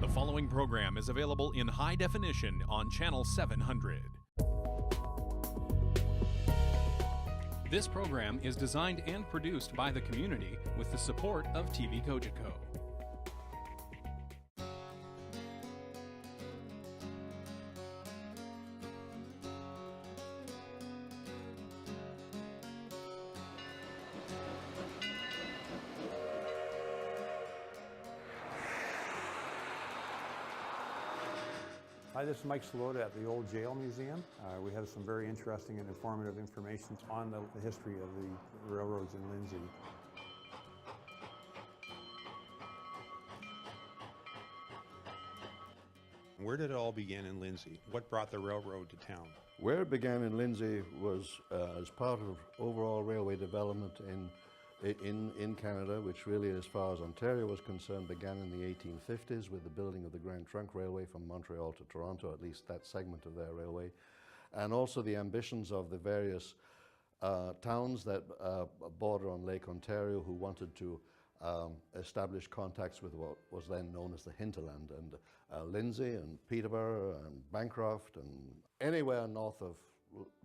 The following program is available in high definition on Channel 700. This program is designed and produced by the community with the support of TV Kojiko. Hi, this is Mike Salota at the Old Jail Museum. We have some very interesting and informative information on the history of the railroads in Lindsay. Where did it all begin in Lindsay? What brought the railroad to town? Where it began in Lindsay was as part of overall railway development in Canada, which really, as far as Ontario was concerned, began in the 1850s with the building of the Grand Trunk Railway from Montreal to Toronto, at least that segment of their railway, and also the ambitions of the various towns that border on Lake Ontario who wanted to establish contacts with what was then known as the hinterland, and Lindsay and Peterborough and Bancroft and anywhere north of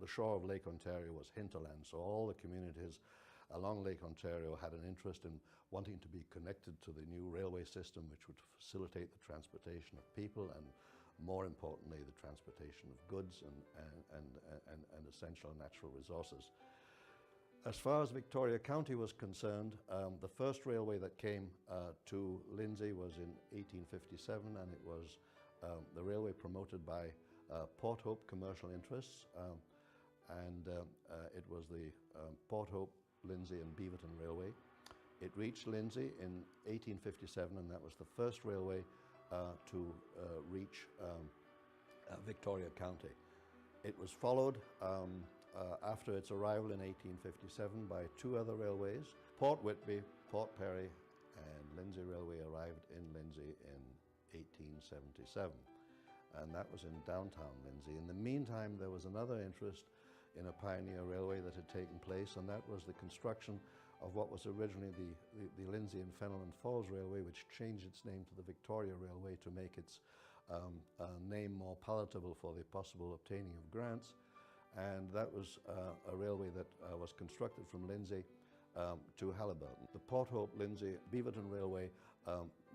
the shore of Lake Ontario was hinterland. So all the communities along Lake Ontario had an interest in wanting to be connected to the new railway system, which would facilitate the transportation of people and, more importantly, the transportation of goods and essential natural resources. As far as Victoria County was concerned, the first railway that came to Lindsay was in 1857, and it was the railway promoted by Port Hope commercial interests, and it was the Port Hope, Lindsay and Beaverton Railway. It reached Lindsay in 1857, and that was the first railway to reach Victoria County. It was followed after its arrival in 1857 by two other railways. Port Whitby, Port Perry and Lindsay Railway arrived in Lindsay in 1877, and that was in downtown Lindsay. In the meantime, there was another interest in a pioneer railway that had taken place, and that was the construction of what was originally the Lindsay and Fenelon Falls Railway, which changed its name to the Victoria Railway to make its name more palatable for the possible obtaining of grants. And that was a railway that was constructed from Lindsay to Haliburton. The Port Hope, Lindsay, Beaverton Railway,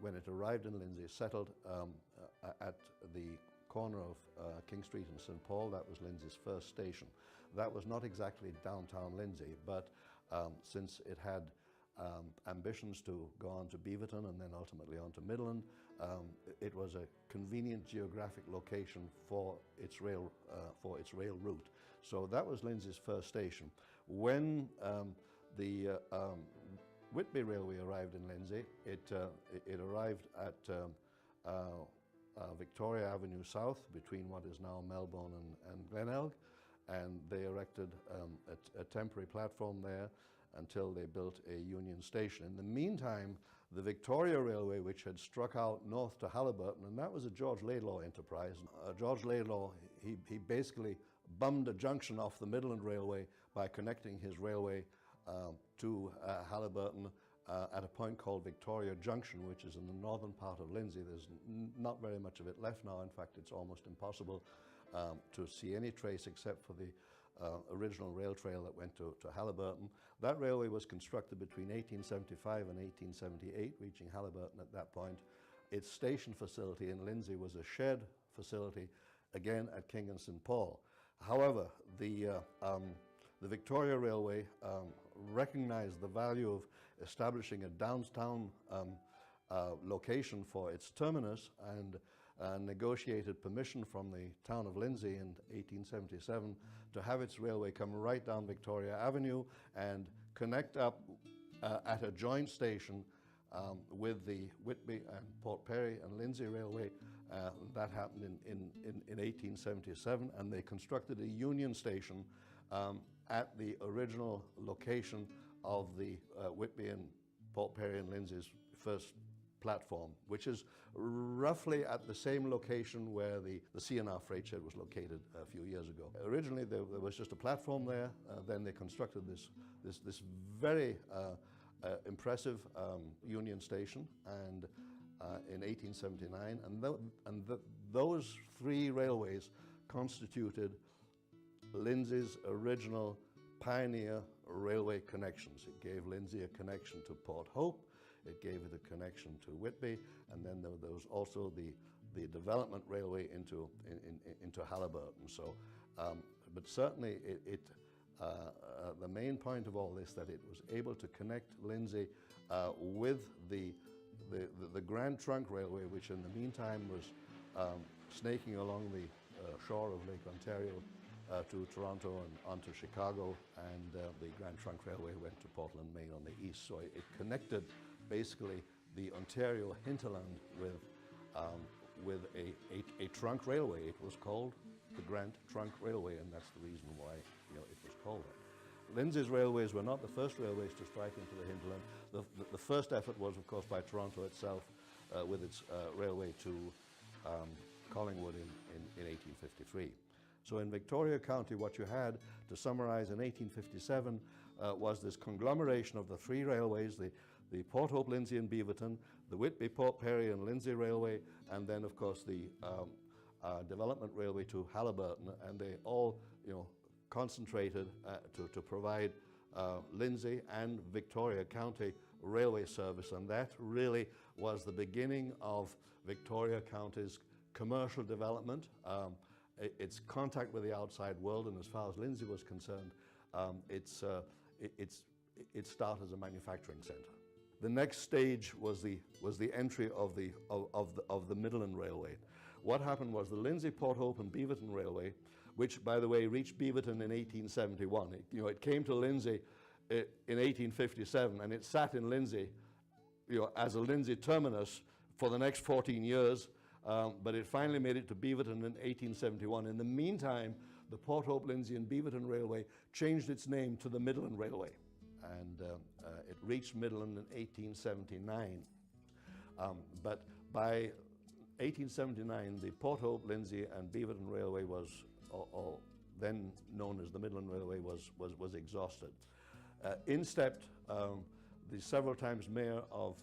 when it arrived in Lindsay, settled at the corner of King Street and St. Paul. That was Lindsay's first station. That was not exactly downtown Lindsay, but since it had ambitions to go on to Beaverton and then ultimately on to Midland, it was a convenient geographic location for its rail route. So that was Lindsay's first station. When the Whitby Railway arrived in Lindsay, it arrived at Victoria Avenue South between what is now Melbourne and Glenelg, and they erected a temporary platform there until they built a Union Station. In the meantime, the Victoria Railway, which had struck out north to Haliburton, and that was a George Laidlaw enterprise. George Laidlaw, he basically bummed a junction off the Midland Railway by connecting his railway to Haliburton at a point called Victoria Junction, which is in the northern part of Lindsay. There's not very much of it left now. In fact, it's almost impossible to see any trace except for the original rail trail that went to Haliburton. That railway was constructed between 1875 and 1878, reaching Haliburton at that point. Its station facility in Lindsay was a shared facility, again at King and St. Paul. However, the Victoria Railway recognized the value of establishing a downtown location for its terminus and negotiated permission from the town of Lindsay in 1877 to have its railway come right down Victoria Avenue and connect up at a joint station with the Whitby and Port Perry and Lindsay Railway. That happened in 1877, and they constructed a Union Station at the original location of the Whitby and Port Perry and Lindsay's first platform, which is roughly at the same location where the CNR freight shed was located a few years ago. Originally there was just a platform there, then they constructed this very impressive Union Station, and in 1879, and those three railways constituted Lindsay's original pioneer railway connections. It gave Lindsay a connection to Port Hope, it gave it a connection to Whitby, and then there was also the development railway into Halliburton. So, but certainly the main point of all this, that it was able to connect Lindsay with the Grand Trunk Railway, which in the meantime was snaking along the shore of Lake Ontario to Toronto and onto Chicago, and the Grand Trunk Railway went to Portland, Maine on the east. So it connected basically the Ontario hinterland with a trunk railway. It was called the Grand Trunk Railway, and that's the reason why it was called that. Lindsay's railways were not the first railways to strike into the hinterland. The first effort was, of course, by Toronto itself with its railway to Collingwood in 1853. So in Victoria County, what you had, to summarize, in 1857 was this conglomeration of the three railways, the Port Hope, Lindsay and Beaverton, the Whitby, Port Perry and Lindsay Railway, and then of course the development railway to Halliburton, and they all concentrated to provide Lindsay and Victoria County railway service, and that really was the beginning of Victoria County's commercial development, its contact with the outside world, and as far as Lindsay was concerned, its start as a manufacturing centre. The next stage was the entry of the Midland Railway. What happened was the Lindsay, Port Hope and Beaverton Railway, which, by the way, reached Beaverton in 1871. It came to Lindsay in 1857, and it sat in Lindsay, as a Lindsay terminus for the next 14 years. But it finally made it to Beaverton in 1871. In the meantime, the Port Hope, Lindsay and Beaverton Railway changed its name to the Midland Railway, and it reached Midland in 1879. But by 1879, the Port Hope, Lindsay and Beaverton Railway was, or then known as the Midland Railway, was exhausted. In stepped the several times mayor of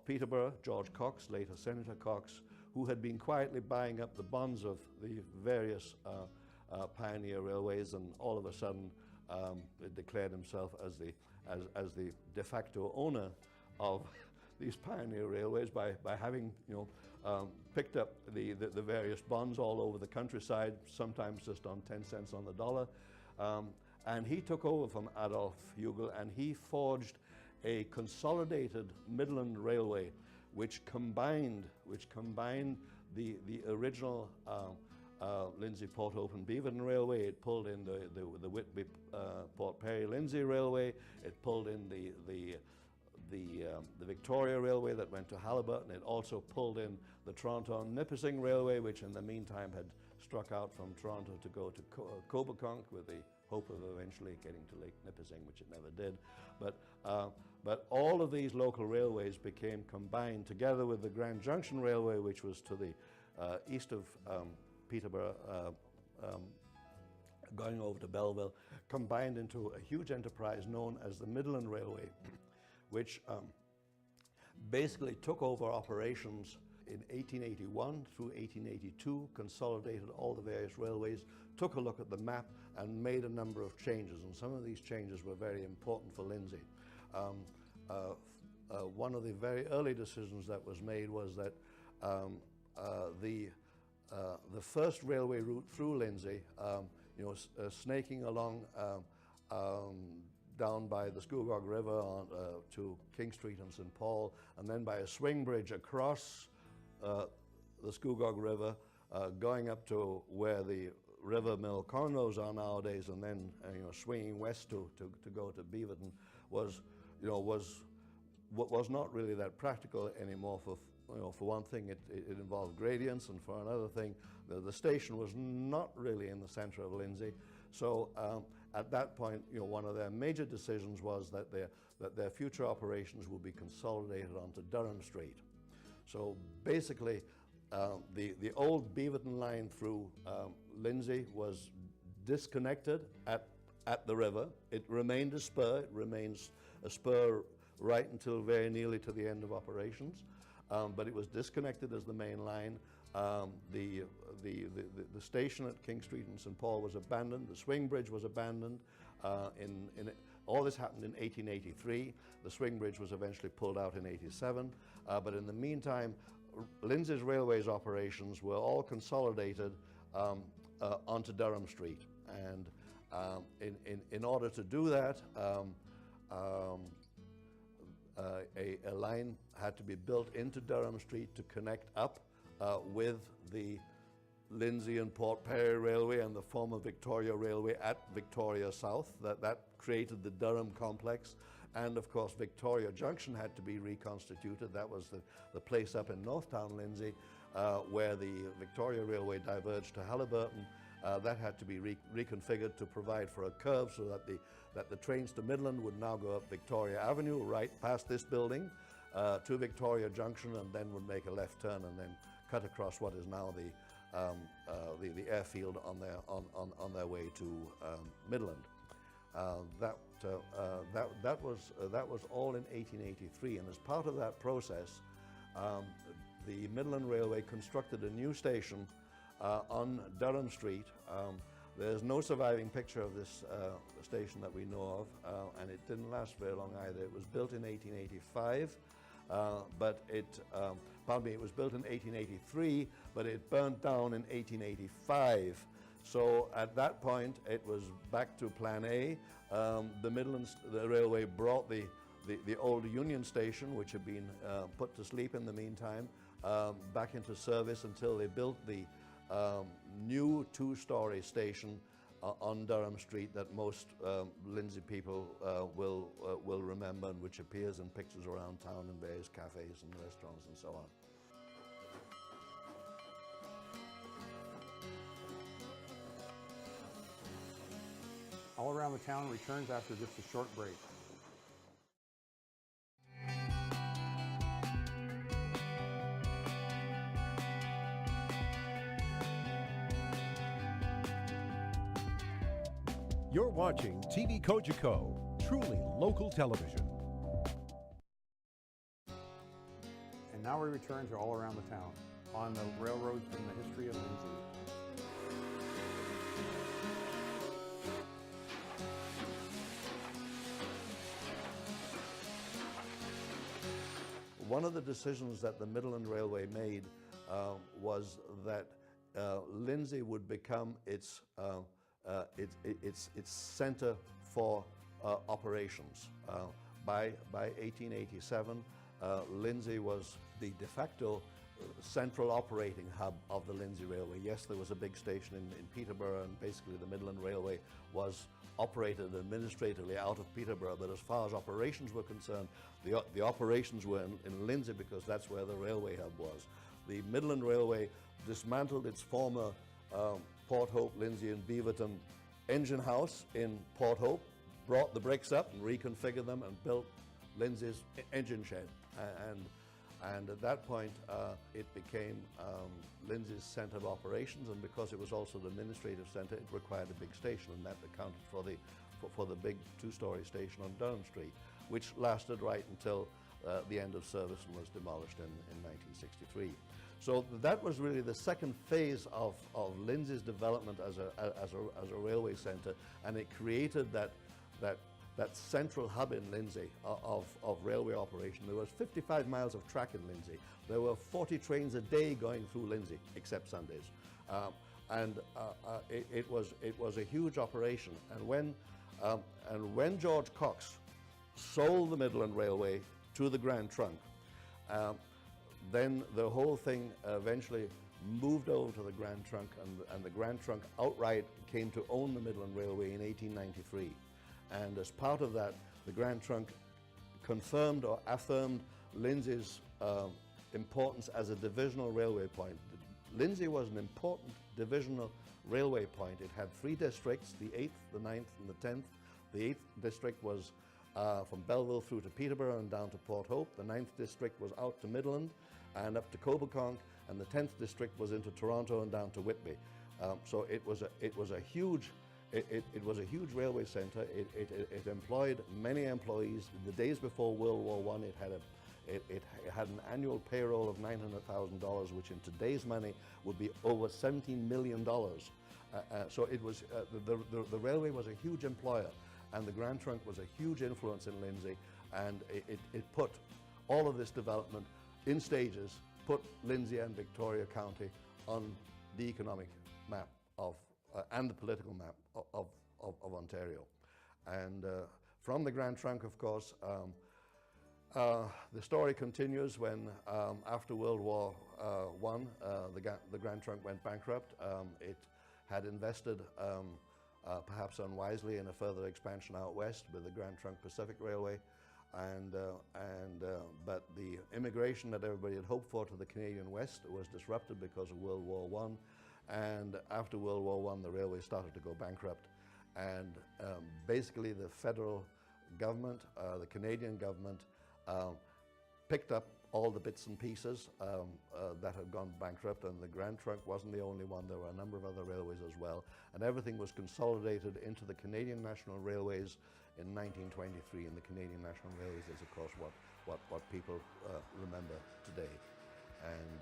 Peterborough, George Cox, later Senator Cox, who had been quietly buying up the bonds of the various pioneer railways, and all of a sudden declared himself as the de facto owner of these pioneer railways by having picked up the various bonds all over the countryside, sometimes just on 10 cents on the dollar. And he took over from Adolf Hugel, and he forged a consolidated Midland Railway, which combined the original Lindsay, Port Hope and Beaverton Railway. It pulled in the Whitby, Port Perry, Lindsay Railway. It pulled in the Victoria Railway that went to Halliburton. It also pulled in the Toronto-Nipissing Railway, which in the meantime had struck out from Toronto to go to Coboconk, with the hope of eventually getting to Lake Nipissing, which it never did. But all of these local railways became combined together with the Grand Junction Railway, which was to the east of Peterborough, going over to Belleville, combined into a huge enterprise known as the Midland Railway, which basically took over operations in 1881 through 1882, consolidated all the various railways, took a look at the map and made a number of changes, and some of these changes were very important for Lindsay. One of the very early decisions that was made was that the first railway route through Lindsay, snaking along down by the Scugog River to King Street and St. Paul, and then by a swing bridge across the Scugog River, going up to where the River Mill cornrows are nowadays, and then swinging west to go to Beaverton, was not really that practical anymore. For one thing, it involved gradients, and for another thing, the station was not really in the center of Lindsay. So at that point, one of their major decisions was that their future operations would be consolidated onto Durham Street. So basically, the old Beaverton line through Lindsay was disconnected at the river. It remained a spur. It remains a spur right until very nearly to the end of operations. but it was disconnected as the main line. The station at King Street and St. Paul was abandoned. The swing bridge was abandoned. All this happened in 1883. The swing bridge was eventually pulled out in 87. But in the meantime, Lindsay's Railways operations were all consolidated onto Durham Street. And in order to do that, a line had to be built into Durham Street to connect up with the Lindsay and Port Perry Railway and the former Victoria Railway at Victoria South. That created the Durham complex. And of course, Victoria Junction had to be reconstituted. That was the place up in Northtown, Lindsay, where the Victoria Railway diverged to Halliburton. That had to be reconfigured to provide for a curve so that the trains to Midland would now go up Victoria Avenue, right past this building, to Victoria Junction, and then would make a left turn and then cut across what is now the airfield on their way to Midland. That was all in 1883, and as part of that process, the Midland Railway constructed a new station on Durham Street. There's no surviving picture of this station that we know of, and it didn't last very long either. It was built in 1885, it was built in 1883, but it burnt down in 1885. So at that point, it was back to Plan A. The railway brought the old Union Station, which had been put to sleep in the meantime, back into service until they built the new two-story station on Durham Street that most Lindsay people will remember, and which appears in pictures around town in various cafes and restaurants and so on. All Around the Town returns after just a short break. You're watching TV Kojiko, truly local television. And now we return to All Around the Town on the railroads and the history of Lindsay. One of the decisions that the Midland Railway made was that Lindsay would become its center for operations. By 1887, Lindsay was the de facto central operating hub of the Lindsay Railway. Yes, there was a big station in Peterborough, and basically the Midland Railway was operated administratively out of Peterborough, but as far as operations were concerned, the operations were in Lindsay because that's where the railway hub was. The Midland Railway dismantled its former Port Hope, Lindsay and Beaverton engine house in Port Hope, brought the bricks up and reconfigured them and built Lindsay's engine shed. And at that point, it became Lindsay's center of operations, and because it was also the administrative center, it required a big station, and that accounted for the big two-story station on Durham Street, which lasted right until the end of service and was demolished in 1963. So that was really the second phase of Lindsay's development as a railway center, and it created that central hub in Lindsay of railway operation. There was 55 miles of track in Lindsay. There were 40 trains a day going through Lindsay, except Sundays. It was a huge operation. And when George Cox sold the Midland Railway to the Grand Trunk, then the whole thing eventually moved over to the Grand Trunk, and the Grand Trunk outright came to own the Midland Railway in 1893. And as part of that, the Grand Trunk confirmed or affirmed Lindsay's importance as a divisional railway point. Lindsay was an important divisional railway point. It had 3 districts, the 8th, the 9th, and the 10th. The 8th district was from Belleville through to Peterborough and down to Port Hope. The 9th district was out to Midland and up to Coboconk, and the 10th district was into Toronto and down to Whitby. So it was a huge railway center. It employed many employees. The days before World War I, It had an annual payroll of $900,000, which in today's money would be over $17 million. So it was, the railway was a huge employer, and the Grand Trunk was a huge influence in Lindsay, and it put all of this development in stages, put Lindsay and Victoria County on the economic map of, and the political map of Ontario. And from the Grand Trunk, of course, the story continues when, after World War I, the Grand Trunk went bankrupt. It had invested, perhaps unwisely, in a further expansion out west with the Grand Trunk Pacific Railway, but the immigration that everybody had hoped for to the Canadian West was disrupted because of World War I, and after World War I, the railway started to go bankrupt, and basically the federal government, the Canadian government, picked up all the bits and pieces that had gone bankrupt, and the Grand Trunk wasn't the only one. There were a number of other railways as well, and everything was consolidated into the Canadian National Railways in 1923, and the Canadian National Railways is, of course, what people remember today. And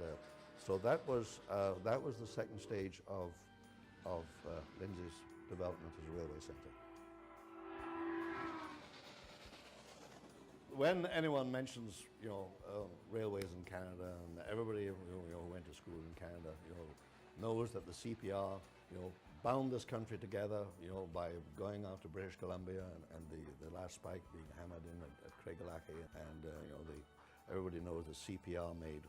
so that was the second stage of Lindsay's development as a railway centre. When anyone mentions, railways in Canada, and everybody who went to school in Canada, knows that the CPR, bound this country together, by going out to British Columbia and the last spike being hammered in at Craigelachie, and everybody knows the CPR made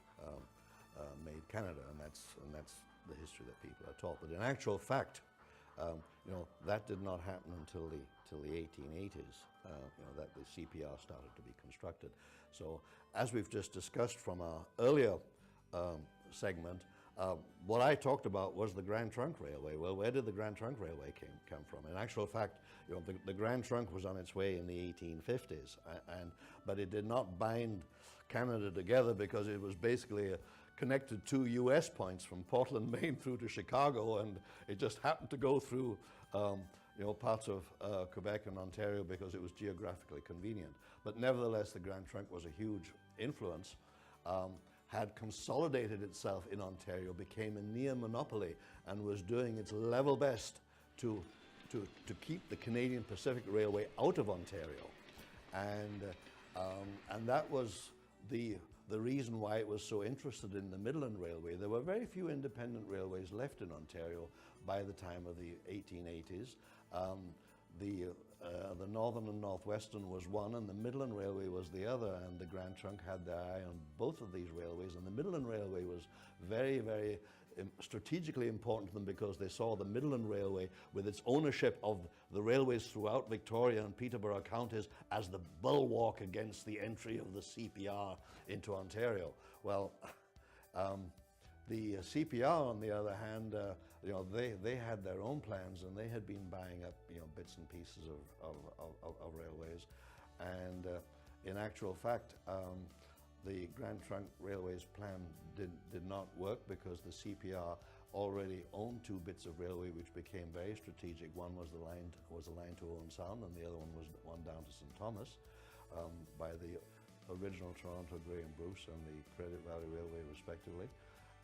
Canada, and that's the history that people are taught. But in actual fact, that did not happen until the 1880s. That the CPR started to be constructed. So, as we've just discussed from our earlier segment, what I talked about was the Grand Trunk Railway. Well, where did the Grand Trunk Railway come from? In actual fact, the Grand Trunk was on its way in the 1850s, but it did not bind Canada together because it was basically connected to U.S. points from Portland, Maine through to Chicago, and it just happened to go through parts of Quebec and Ontario because it was geographically convenient. But nevertheless, the Grand Trunk was a huge influence, had consolidated itself in Ontario, became a near monopoly, and was doing its level best to keep the Canadian Pacific Railway out of Ontario. And that was the reason why it was so interested in the Midland Railway. There were very few independent railways left in Ontario by the time of the 1880s. The Northern and Northwestern was one, and the Midland Railway was the other, and the Grand Trunk had their eye on both of these railways, and the Midland Railway was very, very strategically important to them because they saw the Midland Railway with its ownership of the railways throughout Victoria and Peterborough counties as the bulwark against the entry of the CPR into Ontario. Well, the CPR, on the other hand, they had their own plans, and they had been buying up bits and pieces of railways, and in actual fact, the Grand Trunk Railway's plan did not work because the CPR already owned two bits of railway which became very strategic. One was the line to Owen Sound, and the other one was the one down to St. Thomas by the original Toronto Grey and Bruce and the Credit Valley Railway respectively.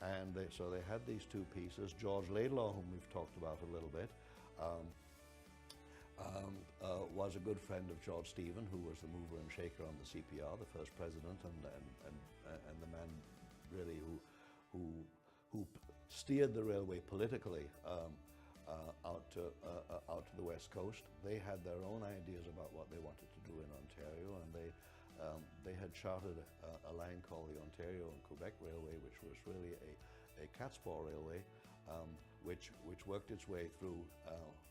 And so they had these two pieces. George Laidlaw, whom we've talked about a little bit, was a good friend of George Stephen, who was the mover and shaker on the CPR, the first president, and the man really who steered the railway politically out to the West Coast. They had their own ideas about what they wanted to do in Ontario, and they had chartered a line called the Ontario and Quebec Railway, which was really a catspaw railway, which worked its way through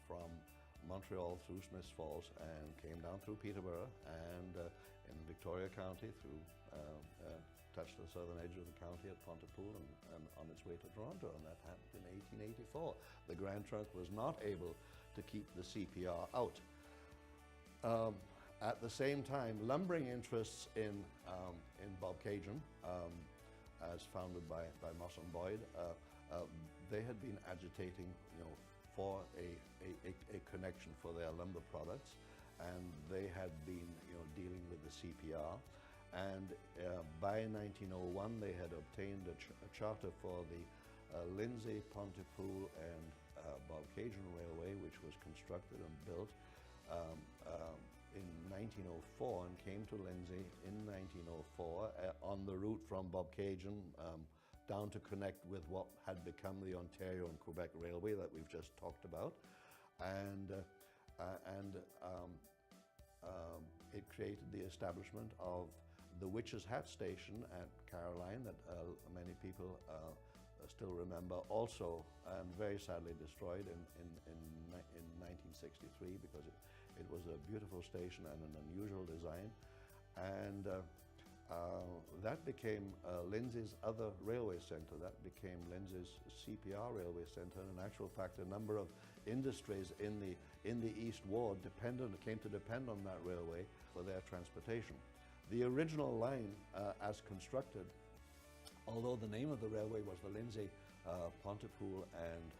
from Montreal through Smiths Falls and came down through Peterborough and in Victoria County through touched the southern edge of the county at Pontypool and on its way to Toronto, and that happened in 1884. The Grand Trunk was not able to keep the CPR out. At the same time, lumbering interests in Bobcaygeon, as founded by Moss and Boyd, they had been agitating, for a connection for their lumber products, and they had been, dealing with the CPR, And by 1901, they had obtained a charter for the Lindsay, Pontypool, and Bobcaygeon Railway, which was constructed and built in 1904 and came to Lindsay in 1904 on the route from Bobcaygeon down to connect with what had become the Ontario and Quebec Railway that we've just talked about. And it created the establishment of the Witch's Hat station at Caroline that many people still remember, also and very sadly destroyed in 1963 because it was a beautiful station and an unusual design. And that became Lindsay's other railway centre. That became Lindsay's CPR railway centre. And in actual fact, a number of industries in the East Ward came to depend on that railway for their transportation. The original line, as constructed, although the name of the railway was the Lindsay, Pontypool, and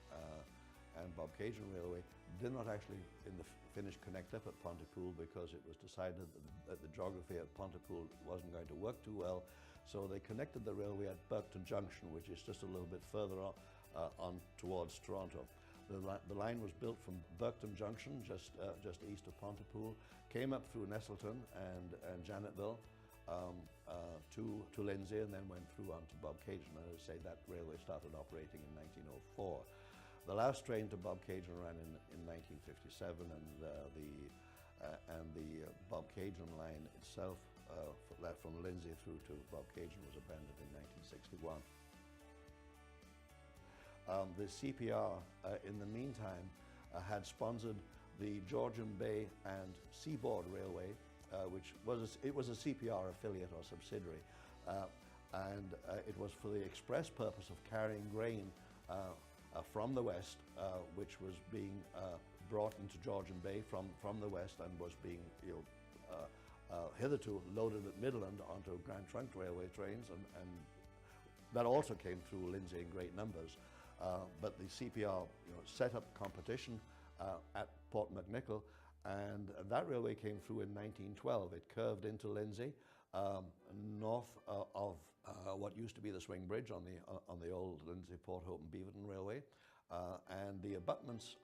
Bobcaygeon Railway, did not actually finish connect up at Pontypool because it was decided that the geography at Pontypool wasn't going to work too well. So they connected the railway at Burkton Junction, which is just a little bit further on towards Toronto. The line was built from Burkton Junction, just east of Pontypool, came up through Nestleton and Janetville to Lindsay, and then went through on to Bobcaygeon. And as I say, that railway started operating in 1904. The last train to Bobcaygeon ran in 1957, and the Bobcaygeon line itself, that from Lindsay through to Bobcaygeon, was abandoned in 1961. The CPR, in the meantime, had sponsored the Georgian Bay and Seaboard Railway, which was a CPR affiliate or subsidiary, and it was for the express purpose of carrying grain from the west, which was being brought into Georgian Bay from the west and was being hitherto loaded at Midland onto Grand Trunk Railway trains, and that also came through Lindsay in great numbers. But the CPR set up competition at Port McNicoll, and that railway came through in 1912. It curved into Lindsay, north of what used to be the swing bridge on the old Lindsay, Port Hope and Beaverton Railway, and the abutments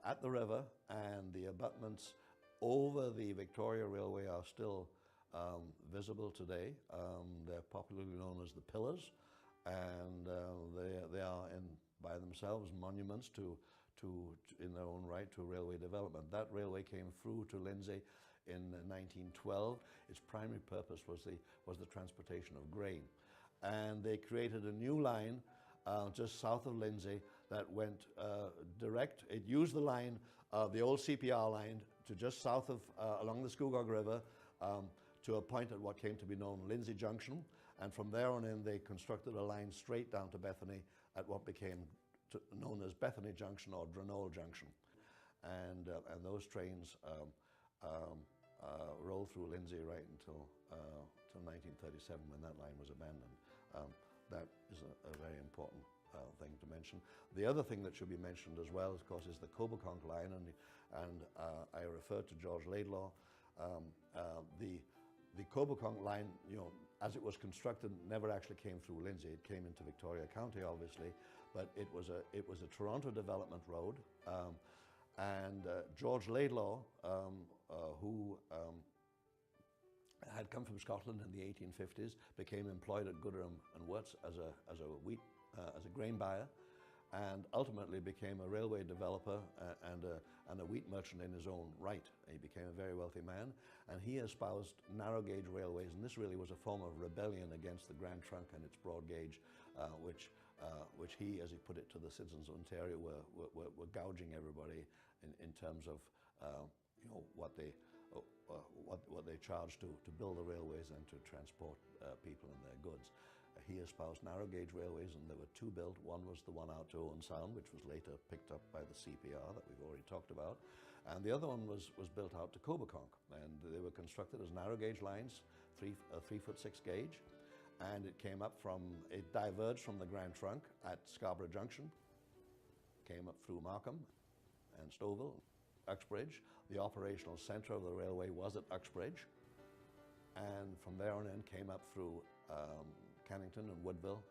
at the river and the abutments over the Victoria Railway are still visible today. They're popularly known as the Pillars, and they are by themselves monuments in their own right to railway development. That railway came through to Lindsay in 1912. Its primary purpose was the transportation of grain, and they created a new line just south of Lindsay that went direct. It used the line, the old CPR line, to just south of along the Scugog River to a point at what came to be known Lindsay Junction, and from there on in they constructed a line straight down to Bethany at what became known as Bethany Junction or Dranole Junction, and those trains rolled through Lindsay right until 1937, when that line was abandoned. That is a very important thing to mention. The other thing that should be mentioned as well, of course, is the Coboconk line, and I referred to George Laidlaw. The Coboconk line, as it was constructed, never actually came through Lindsay. It came into Victoria County, obviously, but it was a Toronto development road, and George Laidlaw, who had come from Scotland in the 1850s, became employed at Gooderham and Wirtz as a grain buyer, and ultimately became a railway developer and a wheat merchant in his own right. He became a very wealthy man, and he espoused narrow gauge railways, and this really was a form of rebellion against the Grand Trunk and its broad gauge, which he, as he put it to the citizens of Ontario, were gouging everybody in terms of what they charged to build the railways and to transport people and their goods. He espoused narrow gauge railways, and there were two built. One was the one out to Owen Sound, which was later picked up by the CPR that we've already talked about, and the other one was built out to Coboconk, and they were constructed as narrow gauge lines, 3'6" gauge, and it diverged from the Grand Trunk at Scarborough Junction, came up through Markham and Stouffville, Uxbridge. The operational centre of the railway was at Uxbridge, and from there on in came up through Cannington and Woodville,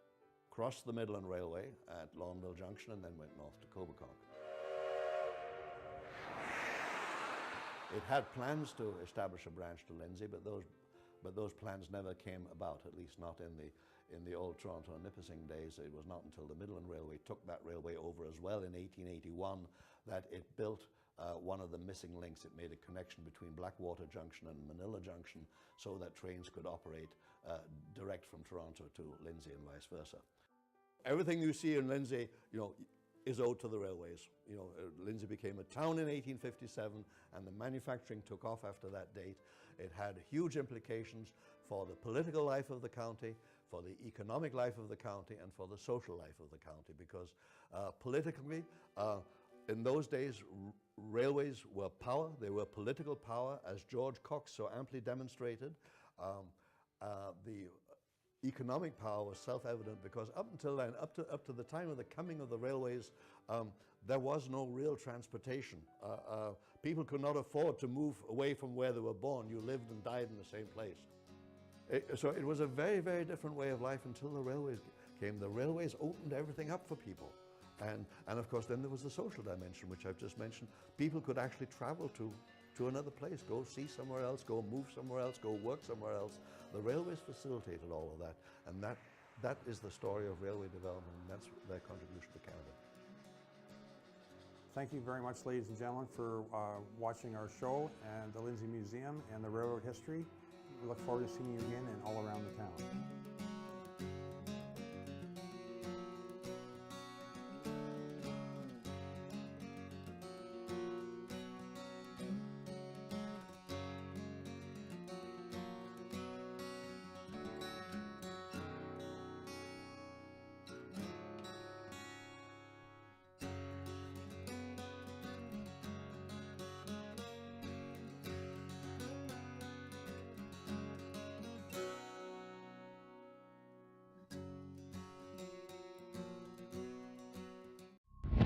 crossed the Midland Railway at Lawnville Junction, and then went north to Coboconk. It had plans to establish a branch to Lindsay, but those plans never came about, at least not in the old Toronto and Nipissing days. It was not until the Midland Railway took that railway over as well in 1881 that it built one of the missing links. It made a connection between Blackwater Junction and Manila Junction so that trains could operate direct from Toronto to Lindsay and vice versa. Everything you see in Lindsay, is owed to the railways. Lindsay became a town in 1857, and the manufacturing took off after that date. It had huge implications for the political life of the county, for the economic life of the county, and for the social life of the county, because politically, in those days, railways were power. They were political power, as George Cox so amply demonstrated. The economic power was self-evident, because up until then, up to the time of the coming of the railways, there was no real transportation. People could not afford to move away from where they were born. You lived and died in the same place. So it was a very, very different way of life until the railways came. The railways opened everything up for people. And of course, then there was the social dimension, which I've just mentioned. People could actually travel to another place, go see somewhere else, go move somewhere else, go work somewhere else. The railways facilitated all of that, and that is the story of railway development, and that's their contribution to Canada. Thank you very much, ladies and gentlemen, for watching our show and the Lindsay Museum and the railroad history. We look forward to seeing you again and all around the town.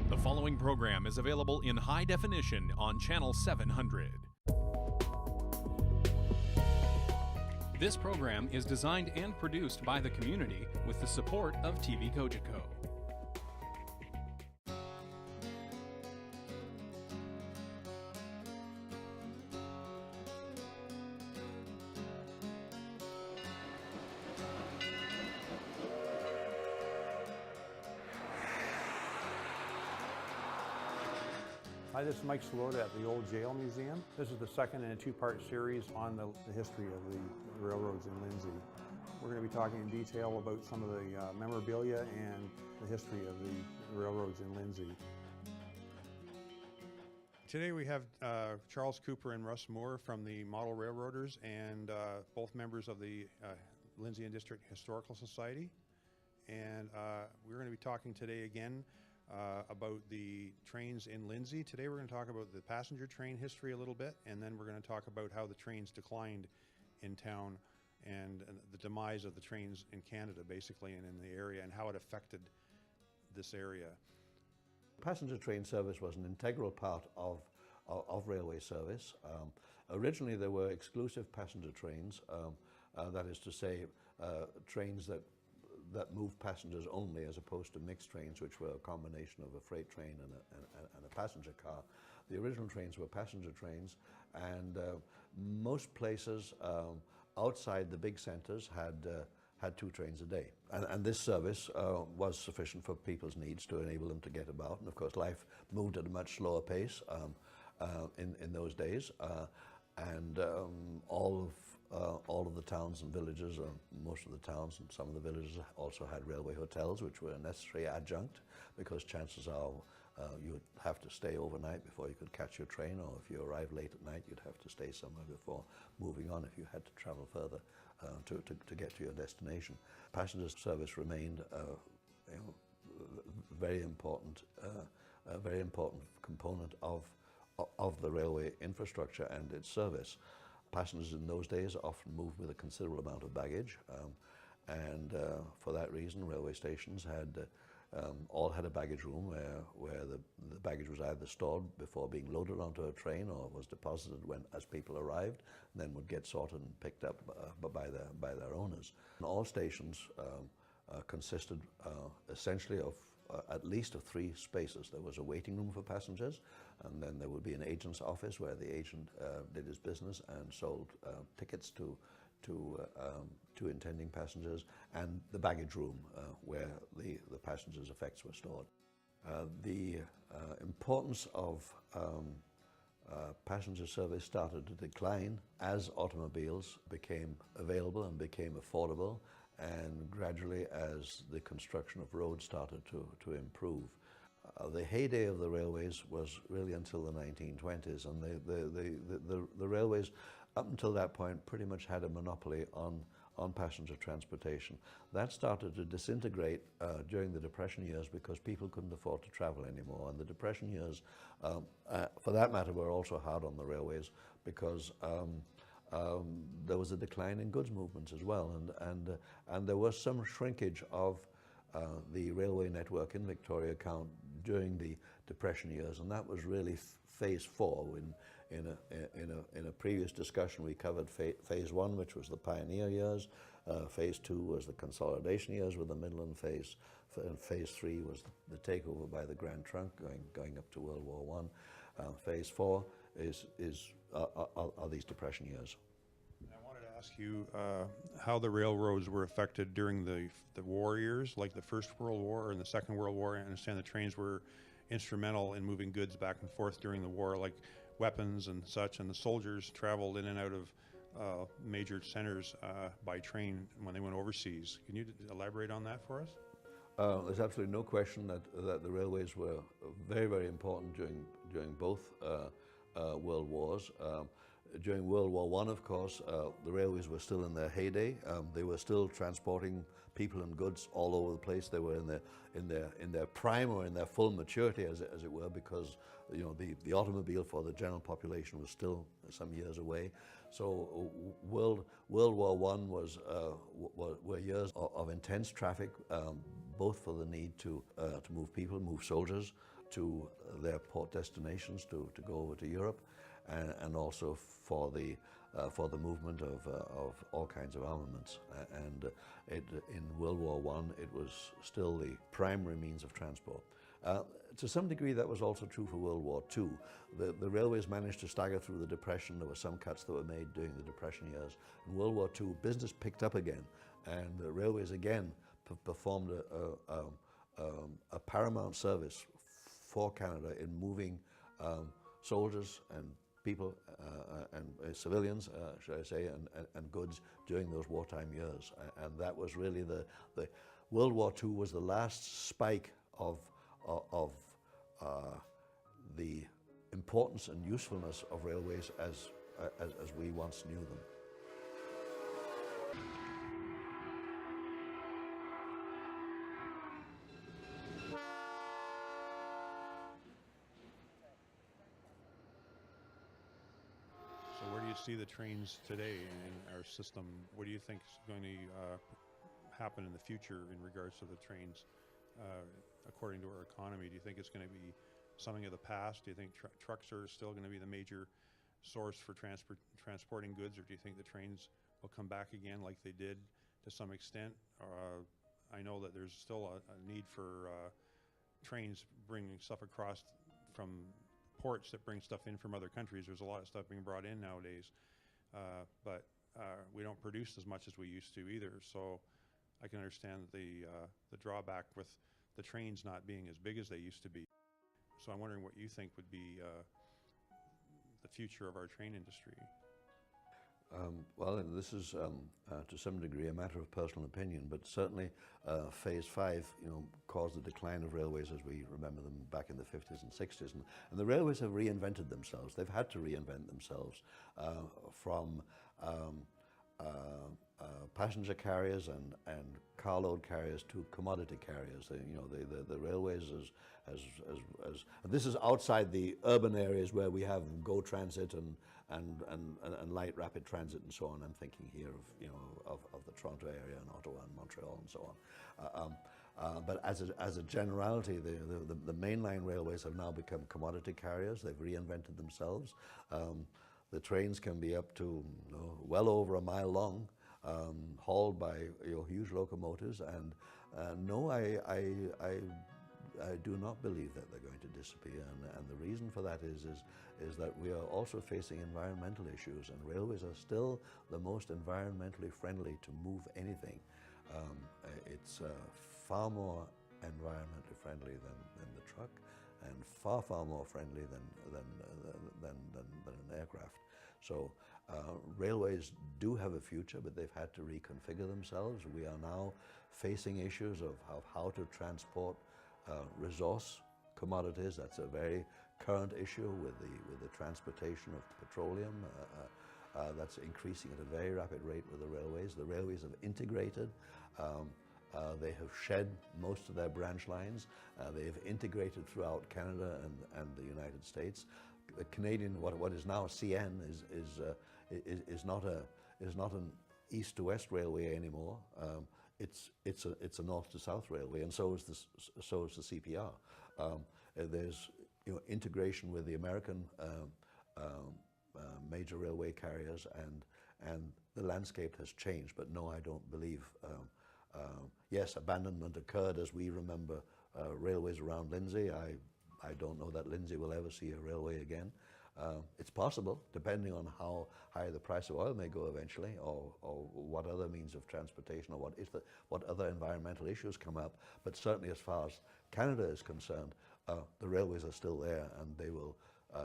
The following program is available in high definition on Channel 700. This program is designed and produced by the community with the support of TV Cogeco. Hi, this is Mike Salota at the Old Jail Museum. This is the second in a two-part series on the history of the railroads in Lindsay. We're going to be talking in detail about some of the memorabilia and the history of the railroads in Lindsay. Today we have Charles Cooper and Russ Moore from the Model Railroaders, and both members of the Lindsay and District Historical Society. And we're going to be talking today again about the trains in Lindsay. Today we're going to talk about the passenger train history a little bit, and then we're going to talk about how the trains declined in town and the demise of the trains in Canada, basically, and in the area, and how it affected this area. Passenger train service was an integral part of railway service. Originally there were exclusive passenger trains, that is to say trains that moved passengers only, as opposed to mixed trains, which were a combination of a freight train and a passenger car. The original trains were passenger trains, and most places outside the big centres had 2 trains a day. And this service was sufficient for people's needs to enable them to get about. And of course, life moved at a much slower pace in those days. And all of the towns and villages, or most of the towns and some of the villages, also had railway hotels, which were a necessary adjunct, because chances are you would have to stay overnight before you could catch your train, or if you arrived late at night, you'd have to stay somewhere before moving on if you had to travel further to get to your destination. Passenger service remained a very important component of the railway infrastructure and its service. Passengers in those days often moved with a considerable amount of baggage, and for that reason railway stations had all had a baggage room where the baggage was either stored before being loaded onto a train or was deposited as people arrived, and then would get sorted and picked up by their owners. And all stations consisted essentially of at least of 3 spaces. There was a waiting room for passengers, and then there would be an agent's office where the agent did his business and sold tickets to intending passengers, and the baggage room where the passengers' effects were stored. The importance of passenger service started to decline as automobiles became available and became affordable, and gradually as the construction of roads started to improve. The heyday of the railways was really until the 1920s, and the railways up until that point pretty much had a monopoly on passenger transportation. That started to disintegrate during the Depression years because people couldn't afford to travel anymore. And the Depression years, for that matter, were also hard on the railways because there was a decline in goods movements as well, and there was some shrinkage of the railway network in Victoria Count during the Depression years, and that was really phase 4. In a previous discussion, we covered phase 1, which was the pioneer years. Phase 2 was the consolidation years with the Midland phase, and phase 3 was the takeover by the Grand Trunk, going up to World War I. Phase 4 are these Depression years. I wanted to ask you how the railroads were affected during the war years, like the First World War and the Second World War. I understand the trains were instrumental in moving goods back and forth during the war, like weapons and such, and the soldiers traveled in and out of major centers by train when they went overseas. Can you elaborate on that for us? There's absolutely no question that the railways were very, very important during both world wars. During World War I, of course, the railways were still in their heyday. They were still transporting people and goods all over the place. They were in their prime, or in their full maturity, as it were, because the automobile for the general population was still some years away. So World War I were years of intense traffic, both for the need to move people, move soldiers to their port destinations, to go over to Europe, and also for the movement of all kinds of armaments. And in World War I, it was still the primary means of transport. To some degree, that was also true for World War II. The railways managed to stagger through the Depression. There were some cuts that were made during the Depression years. In World War II, business picked up again, and the railways again performed a paramount service for Canada in moving soldiers and people and civilians, should I say, and goods during those wartime years. And that was really the World War II was the last spike of the importance and usefulness of railways as we once knew them. So where do you see the trains today in our system? What do you think is going to happen in the future in regards to the trains according to our economy? Do you think it's going to be something of the past? Do you think trucks are still going to be the major source for transporting goods, or do you think the trains will come back again like they did to some extent? I know that there's still a need for trains bringing stuff across from ports that bring stuff in from other countries. There's a lot of stuff being brought in nowadays, but we don't produce as much as we used to either. So I can understand the drawback with the trains not being as big as they used to be. So I'm wondering what you think would be the future of our train industry. Well, this is to some degree a matter of personal opinion, but certainly Phase 5, caused the decline of railways as we remember them back in the 50s and 60s, and the railways have reinvented themselves. They've had to reinvent themselves from passenger carriers and carload carriers to commodity carriers. The railways and this is outside the urban areas where we have GO Transit and light rapid transit and so on. I'm thinking here of the Toronto area and Ottawa and Montreal and so on. But as a generality, the mainline railways have now become commodity carriers. They've reinvented themselves. The trains can be up to well over a mile long, hauled by huge locomotives. And no, I do not believe that they're going to disappear. And the reason for that is that we are also facing environmental issues, and railways are still the most environmentally friendly to move anything. It's far more environmentally friendly than the truck, and far more friendly than an aircraft. So railways do have a future, but they've had to reconfigure themselves. We are now facing issues of how to transport resource commodities. That's a very current issue with the transportation of petroleum. That's increasing at a very rapid rate with the railways. The railways have integrated. They have shed most of their branch lines. They've integrated throughout Canada and the United States. The Canadian, what is now CN, is not an east to west railway anymore. It's a north to south railway, and so is the CPR. There's integration with the American major railway carriers, and the landscape has changed. But no, I don't believe. Yes, abandonment occurred as we remember railways around Lindsay. I don't know that Lindsay will ever see a railway again. It's possible, depending on how high the price of oil may go eventually, or what other means of transportation, or what other environmental issues come up. But certainly as far as Canada is concerned, the railways are still there, and they will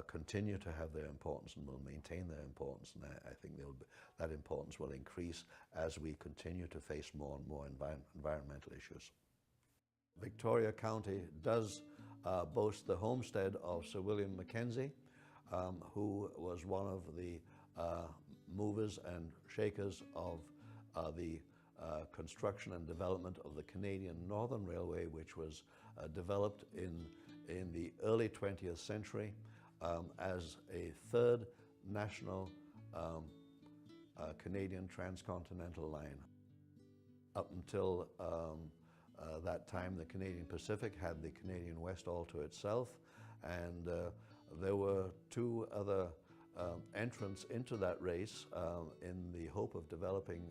continue to have their importance and will maintain their importance. And I think that importance will increase as we continue to face more and more environmental issues. Victoria County does boast the homestead of Sir William Mackenzie, who was one of the movers and shakers of the construction and development of the Canadian Northern Railway, which was developed in the early 20th century as a third national Canadian transcontinental line. Up until that time, the Canadian Pacific had the Canadian West all to itself, and there were two other entrants into that race in the hope of developing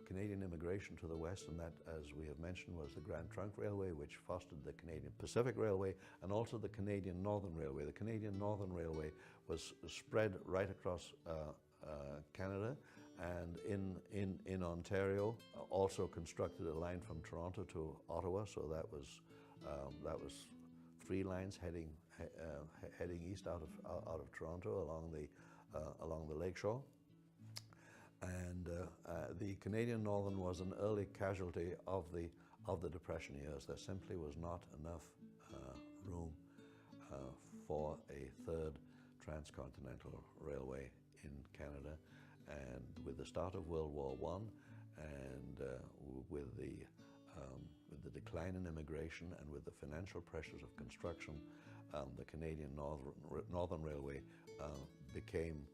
Canadian immigration to the West, and that, as we have mentioned, was the Grand Trunk Railway, which fostered the Canadian Pacific Railway, and also the Canadian Northern Railway. The Canadian Northern Railway was spread right across Canada, and in Ontario also constructed a line from Toronto to Ottawa. So that was 3 lines heading east out of Toronto along the lakeshore. And the Canadian Northern was an early casualty of the Depression years. There simply was not enough room for a third transcontinental railway in Canada. And with the start of World War I, and with the decline in immigration and with the financial pressures of construction, the Canadian Northern Railway became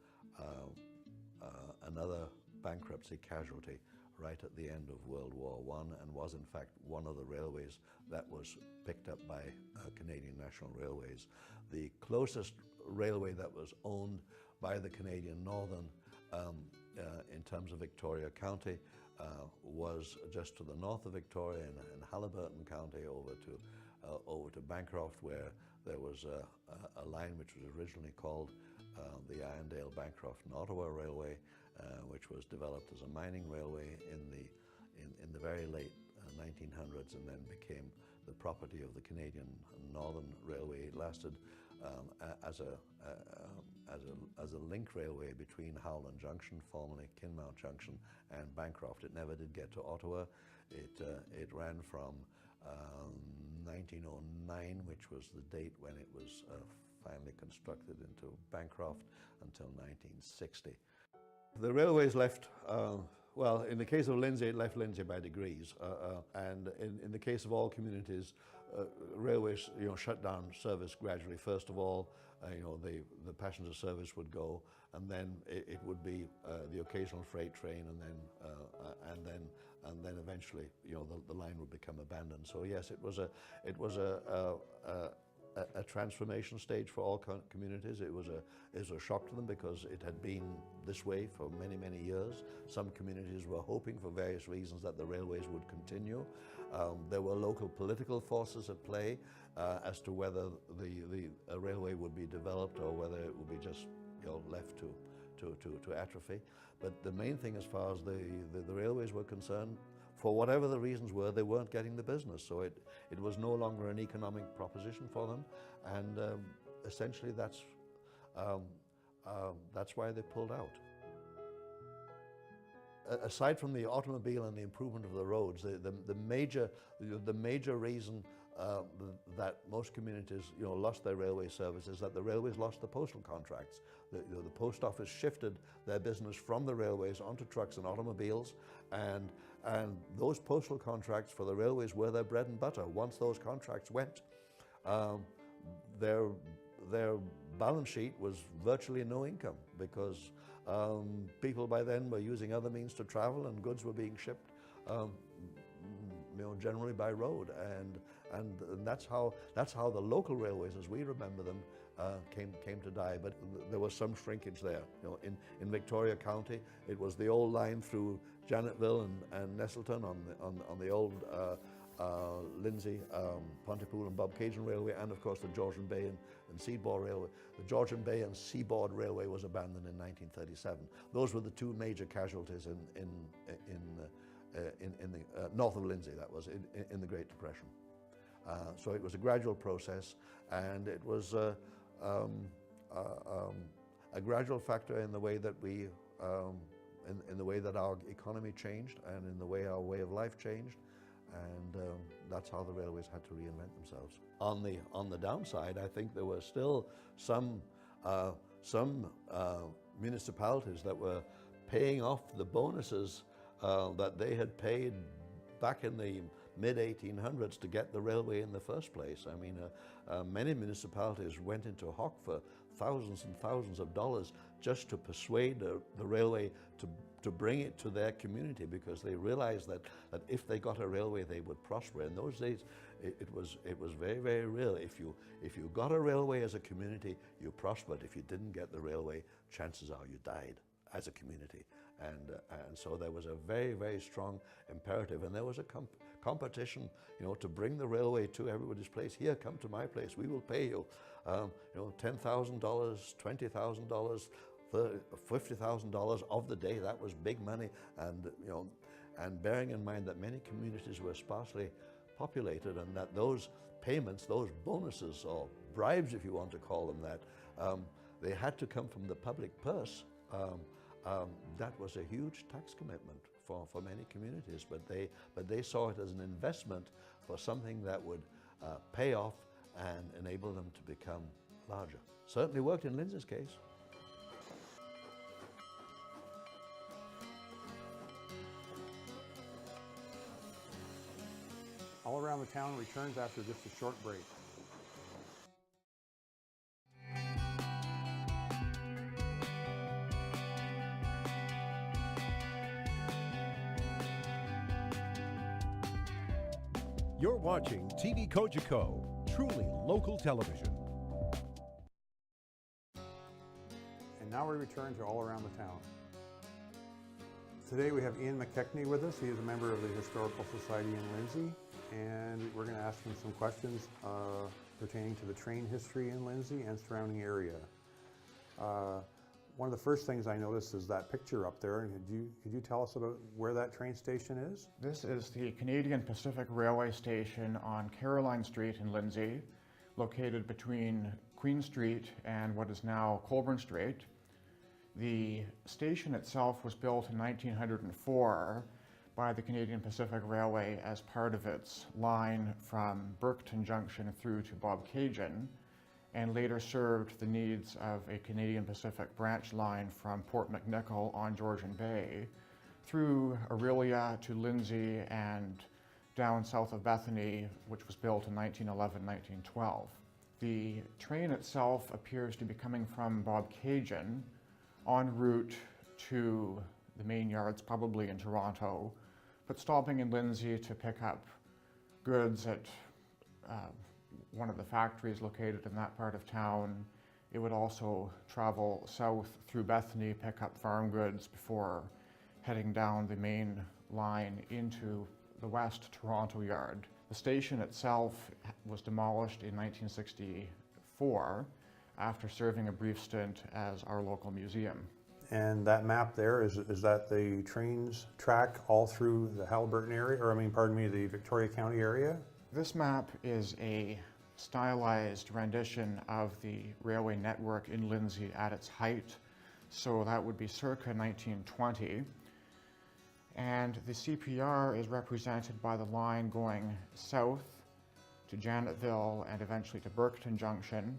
another bankruptcy casualty right at the end of World War I, and was in fact one of the railways that was picked up by Canadian National Railways. The closest railway that was owned by the Canadian Northern in terms of Victoria County was just to the north of Victoria in Haliburton County over to Bancroft, where there was a line which was originally called the Irondale-Bancroft and Ottawa Railway, which was developed as a mining railway in the very late 1900s, and then became the property of the Canadian Northern Railway. It lasted as a link railway between Howland Junction, formerly Kinmount Junction, and Bancroft. It never did get to Ottawa. It ran from 1909, which was the date when it was finally constructed into Bancroft, until 1960. The railways left, well, in the case of Lindsay, it left Lindsay by degrees, and in the case of all communities, railways, shut down service gradually. First of all, the passenger service would go, and then it would be the occasional freight train, and then eventually, you know, the line would become abandoned. So yes, it was a transformation stage for all communities. It was a shock to them because it had been this way for many, many years. Some communities were hoping for various reasons that the railways would continue. There were local political forces at play as to whether the railway would be developed or whether it would be just, you know, left to atrophy. But the main thing, as far as the railways were concerned, for whatever the reasons were, they weren't getting the business. So it was no longer an economic proposition for them, and essentially that's why they pulled out. Aside from the automobile and the improvement of the roads, the major reason that most communities, you know, lost their railway service is that the railways lost the postal contracts. The post office shifted their business from the railways onto trucks and automobiles, and those postal contracts for the railways were their bread and butter. Once those contracts went, their balance sheet was virtually no income, because people by then were using other means to travel, and goods were being shipped, you know, generally by road, and that's how the local railways, as we remember them, came to die. But there was some shrinkage there. You know, in Victoria County, it was the old line through Janetville and Nestleton on the old Lindsay, Pontypool and Bobcaygeon Railway, and of course the Georgian Bay and Seaboard Railway. The Georgian Bay and Seaboard Railway was abandoned in 1937. Those were the two major casualties in the north of Lindsay, that was, in the Great Depression. So it was a gradual process, and it was a gradual factor in the way that we, in the way that our economy changed, and in the way our way of life changed, and that's how the railways had to reinvent themselves. On the downside, I think there were still some municipalities that were paying off the bonuses that they had paid back in the mid-1800s to get the railway in the first place. I mean, many municipalities went into hock for thousands and thousands of dollars just to persuade the railway to bring it to their community, because they realized that if they got a railway, they would prosper. In those days, it was very, very real. If you got a railway as a community, you prospered. If you didn't get the railway, chances are you died as a community. And so there was a very, very strong imperative, and there was a competition, you know, to bring the railway to everybody's place. Here, come to my place, we will pay you, you know, $10,000, $20,000, $50,000 of the day. That was big money, and you know, and bearing in mind that many communities were sparsely populated, and that those payments, those bonuses or bribes, if you want to call them that, they had to come from the public purse. That was a huge tax commitment for many communities, but they saw it as an investment for something that would pay off and enable them to become larger. Certainly worked in Lindsay's case. All Around the Town returns after just a short break. You're watching TV Kojiko, truly local television. And now we return to All Around the Town. Today we have Ian McKechnie with us. He is a member of the Historical Society in Lindsay, and we're going to ask him some questions pertaining to the train history in Lindsay and surrounding area. One of the first things I noticed is that picture up there. Could you tell us about where that train station is? This is the Canadian Pacific Railway Station on Caroline Street in Lindsay, located between Queen Street and what is now Colburn Street. The station itself was built in 1904 by the Canadian Pacific Railway as part of its line from Burketon Junction through to Bobcaygeon, and later served the needs of a Canadian Pacific branch line from Port McNicoll on Georgian Bay through Aurelia to Lindsay and down south of Bethany, which was built in 1911-1912. The train itself appears to be coming from Bobcaygeon en route to the main yards, probably in Toronto, but stopping in Lindsay to pick up goods at one of the factories located in that part of town. It would also travel south through Bethany, pick up farm goods before heading down the main line into the West Toronto yard. The station itself was demolished in 1964 after serving a brief stint as our local museum. And that map there, is that the trains track all through the Haliburton area, or the Victoria County area? This map is a stylized rendition of the railway network in Lindsay at its height. So that would be circa 1920. And the CPR is represented by the line going south to Janetville and eventually to Burketon Junction,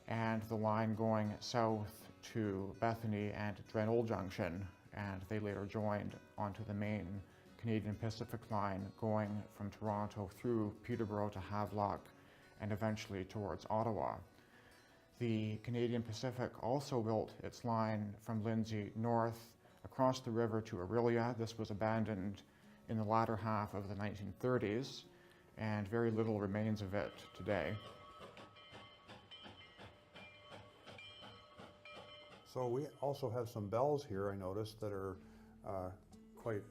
and the line going south to Bethany and Drenold Junction, and they later joined onto the main Canadian Pacific line going from Toronto through Peterborough to Havelock and eventually towards Ottawa. The Canadian Pacific also built its line from Lindsay north across the river to Orillia. This was abandoned in the latter half of the 1930s, and very little remains of it today. So we also have some bells here, I noticed, that are quite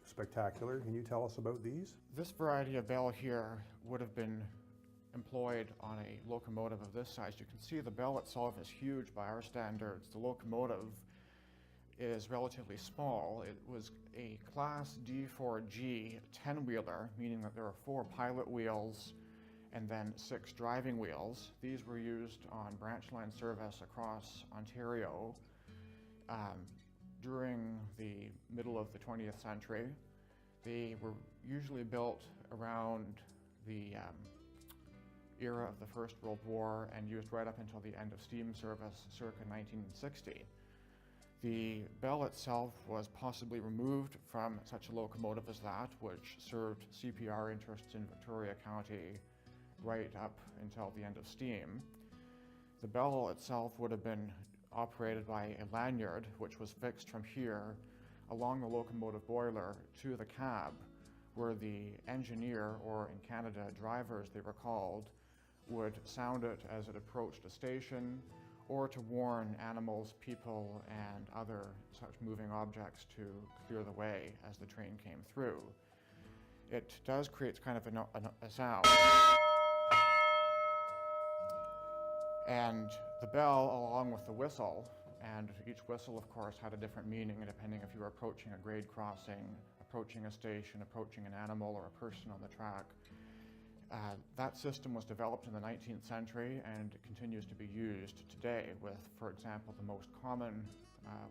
spectacular. Can you tell us about these? This variety of bell here would have been employed on a locomotive of this size. You can see the bell itself is huge by our standards. The locomotive is relatively small. It was a Class D4G 10-wheeler, meaning that there are 4 pilot wheels and then 6 driving wheels. These were used on branch line service across Ontario during the middle of the 20th century. They were usually built around the era of the First World War and used right up until the end of steam service circa 1960. The bell itself was possibly removed from such a locomotive as that, which served CPR interests in Victoria County right up until the end of steam. The bell itself would have been operated by a lanyard, which was fixed from here along the locomotive boiler to the cab, where the engineer, or in Canada, drivers they were called, would sound it as it approached a station, or to warn animals, people, and other such moving objects to clear the way as the train came through. It does create kind of a sound. And the bell, along with the whistle, and each whistle, of course, had a different meaning depending if you were approaching a grade crossing, approaching a station, approaching an animal or a person on the track. That system was developed in the 19th century and continues to be used today with, for example, the most common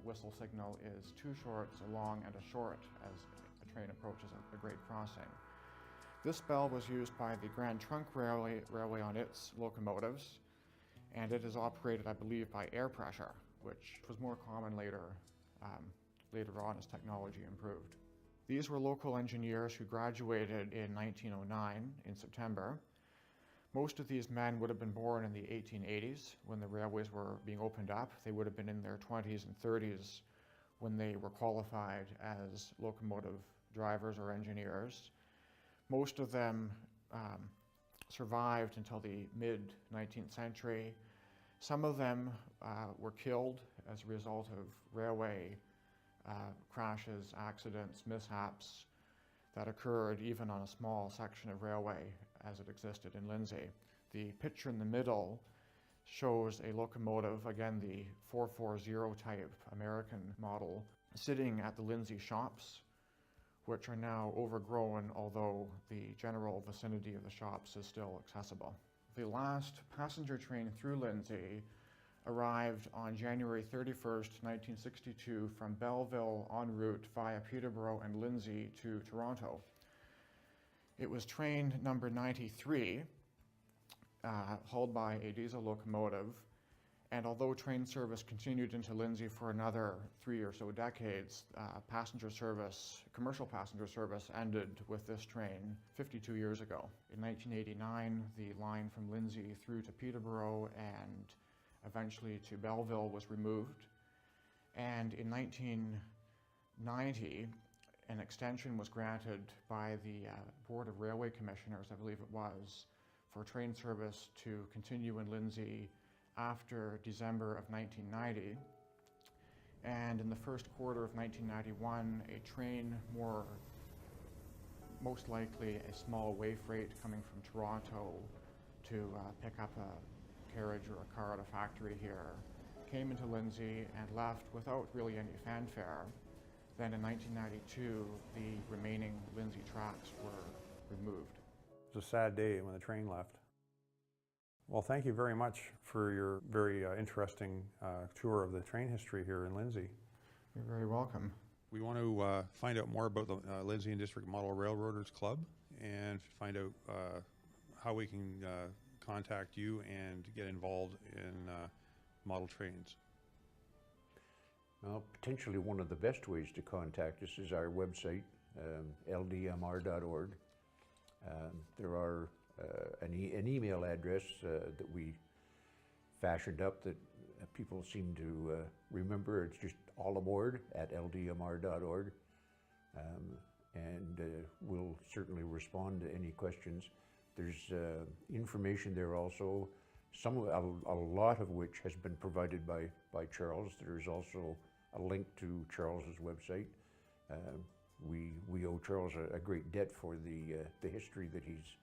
whistle signal is 2 shorts, a long and a short as a train approaches a grade crossing. This bell was used by the Grand Trunk Railway on its locomotives, and it is operated, I believe, by air pressure, which was more common later on as technology improved. These were local engineers who graduated in 1909 in September. Most of these men would have been born in the 1880s when the railways were being opened up. They would have been in their 20s and 30s when they were qualified as locomotive drivers or engineers. Most of them survived until the mid-19th century. Some of them were killed as a result of railway crashes, accidents, mishaps that occurred even on a small section of railway as it existed in Lindsay. The picture in the middle shows a locomotive, again the 440 type American model, sitting at the Lindsay shops, which are now overgrown, although the general vicinity of the shops is still accessible. The last passenger train through Lindsay arrived on January 31st, 1962 from Belleville en route via Peterborough and Lindsay to Toronto. It was train number 93, hauled by a diesel locomotive, and although train service continued into Lindsay for another 3 or so decades, commercial passenger service ended with this train 52 years ago. In 1989, the line from Lindsay through to Peterborough and eventually to Belleville was removed, And in 1990, an extension was granted by the Board of Railway Commissioners, I believe it was, for train service to continue in Lindsay after December of 1990. And in the first quarter of 1991, a train, most likely a small way freight coming from Toronto to pick up a carriage or a car at a factory here, came into Lindsay and left without really any fanfare. Then in 1992, the remaining Lindsay tracks were removed. It was a sad day when the train left. Well, thank you very much for your very interesting tour of the train history here in Lindsay. You're very welcome. We want to find out more about the Lindsay and District Model Railroaders Club and find out how we can contact you and get involved in model trains. Well, potentially one of the best ways to contact us is our website, ldmr.org. There are an email address that we fashioned up that people seem to remember. It's just allaboard@ldmr.org. And we'll certainly respond to any questions. There's information there also, a lot of which has been provided by Charles. There's also a link to Charles's website. We owe Charles a great debt for the history that he's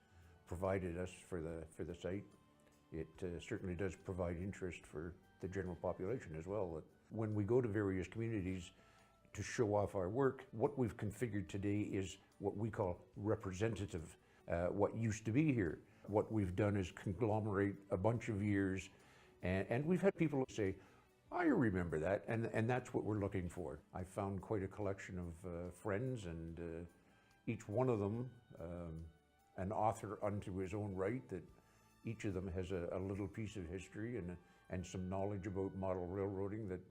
provided us for the site. It certainly does provide interest for the general population as well. When we go to various communities to show off our work, what we've configured today is what we call representative, what used to be here. What we've done is conglomerate a bunch of years, and we've had people say, I remember that, and that's what we're looking for. I found quite a collection of friends, and each one of them an author unto his own right, that each of them has a little piece of history and some knowledge about model railroading that,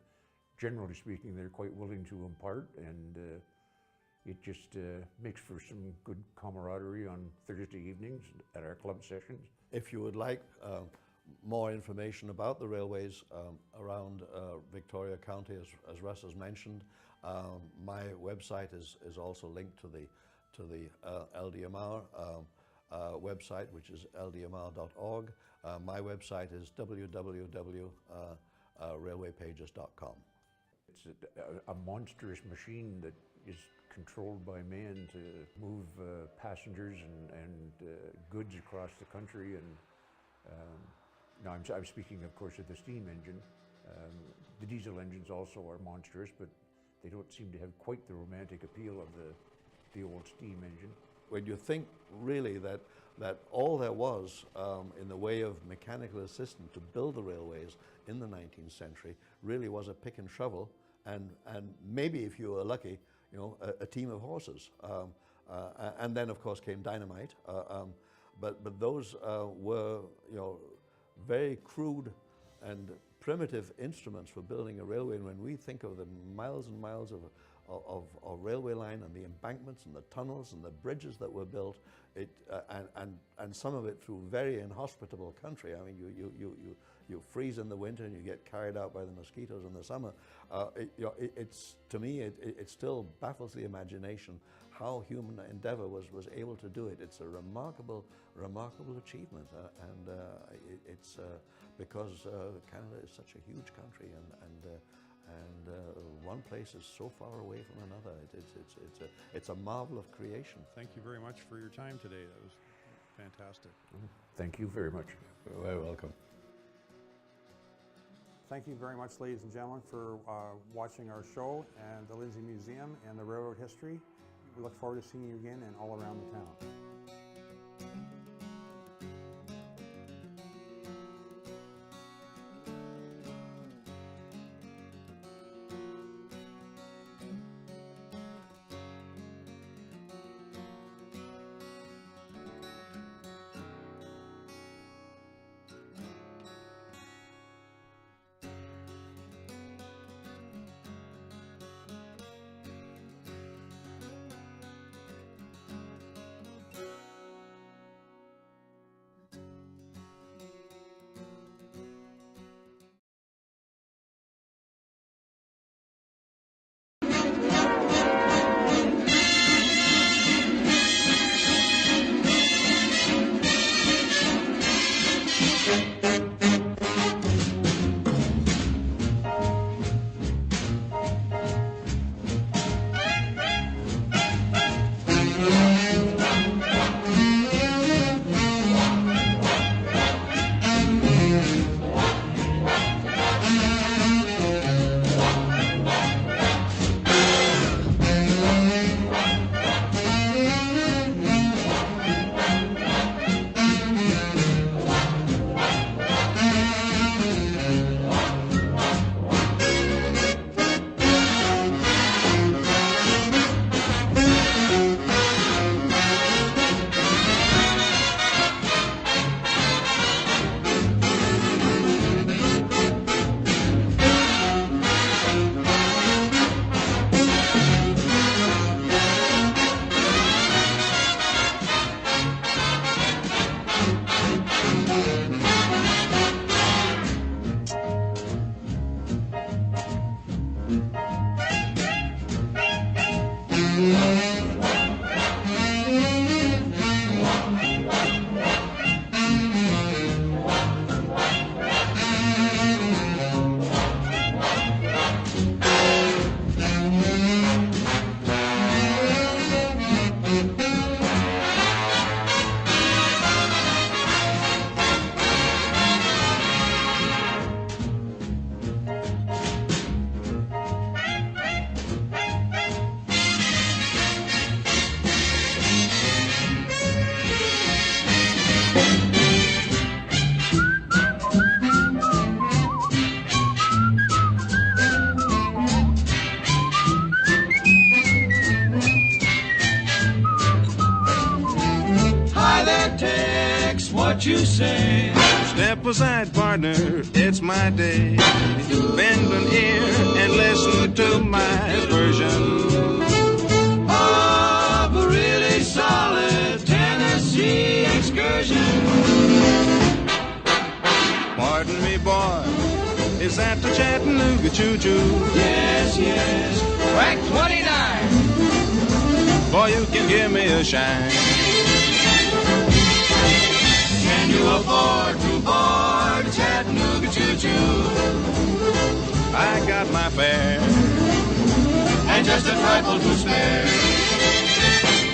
generally speaking, they're quite willing to impart, and it just makes for some good camaraderie on Thursday evenings at our club sessions. If you would like more information about the railways around Victoria County, as Russ has mentioned, my website is also linked to the LDMR website, which is ldmr.org. My website is www.railwaypages.com. It's a monstrous machine that is controlled by man to move passengers and goods across the country. And now I'm speaking, of course, of the steam engine. The diesel engines also are monstrous, but they don't seem to have quite the romantic appeal of the old steam engine. When you think really that all there was in the way of mechanical assistance to build the railways in the 19th century really was a pick and shovel, and maybe, if you were lucky, a team of horses. And then, of course, came dynamite. But those were, very crude and primitive instruments for building a railway. And when we think of the miles and miles of railway line and the embankments and the tunnels and the bridges that were built, and some of it through very inhospitable country. I mean, you freeze in the winter and you get carried out by the mosquitoes in the summer. It's to me, it still baffles the imagination how human endeavor was able to do it. It's a remarkable achievement, and it's because Canada is such a huge country, and one place is so far away from another. It's a marvel of creation. Thank you very much for your time today. That was fantastic. Thank you very much. You're very welcome. Thank you very much, ladies and gentlemen, for watching our show and the Lindsay Museum and the railroad history. We look forward to seeing you again and all around the town. what you say. Step aside, partner, it's my day. Bend an ear and listen to my version of a really solid Tennessee excursion. Pardon me, boy, is that the Chattanooga choo-choo? Yes, yes, track 29. Boy, you can give me a shine. Can you afford to board Chattanooga choo-choo? I got my fare And just a trifle to spare.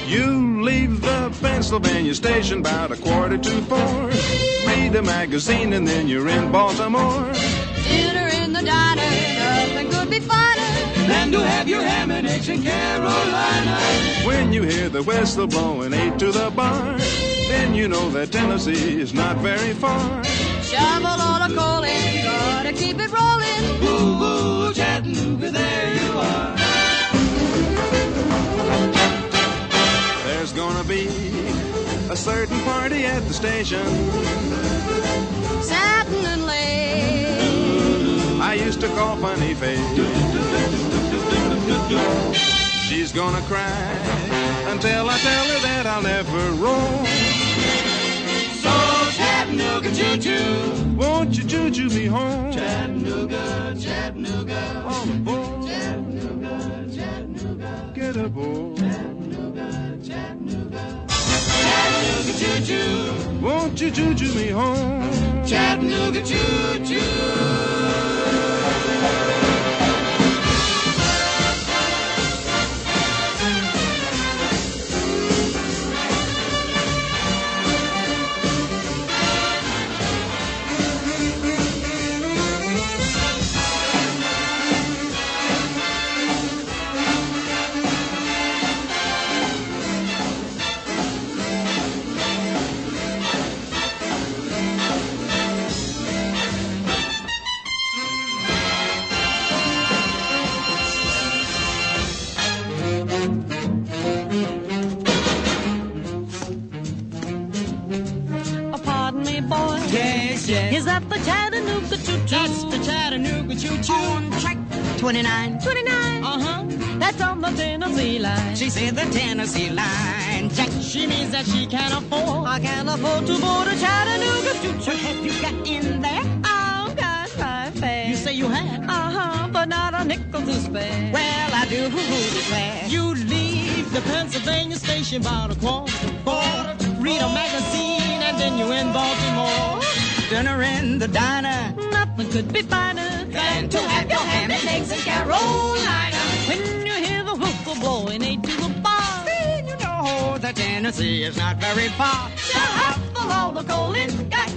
You leave the Pennsylvania station about 4:45. Read a magazine and then you're in Baltimore. Dinner in the diner, nothing could be finer than to have your ham and eggs in Carolina. When you hear the whistle blowing 8 to the bar, then you know that Tennessee is not very far. Shovel all the coal in, gotta keep it rolling. Ooh, ooh, Chattanooga, there you are. There's gonna be a certain party at the station. Satin and lace, I used to call Funny Face. She's gonna cry until I tell her that I'll never roam. So Chattanooga choo-choo, Won't you choo-choo me home? Chattanooga, Chattanooga, On aboard, Chattanooga, Chattanooga, get aboard. Chattanooga, Chattanooga, Chattanooga choo-choo, Won't you choo-choo me home? Chattanooga choo-choo. pardon me, boy. Yes, yes. Is that the Chattanooga choo-choo? That's the Chattanooga choo-choo. On track 29. 29. Uh-huh. That's on the Tennessee line. She said the Tennessee line. Jack, she means that she can't afford. I can't afford to board a Chattanooga choo-choo. What have you got in there? I've got my fare. You say you have? Uh-huh, but not a nickel to spare. Well, I do declare. You leave the Pennsylvania station about 4:15. Read a magazine and then you're in Baltimore. Dinner in the diner. Nothing could be finer than to have your ham and eggs in Carolina. When you hear the whistle blowing 8 to the bar, Then you know that Tennessee is not very far. shuffle all the coal in, got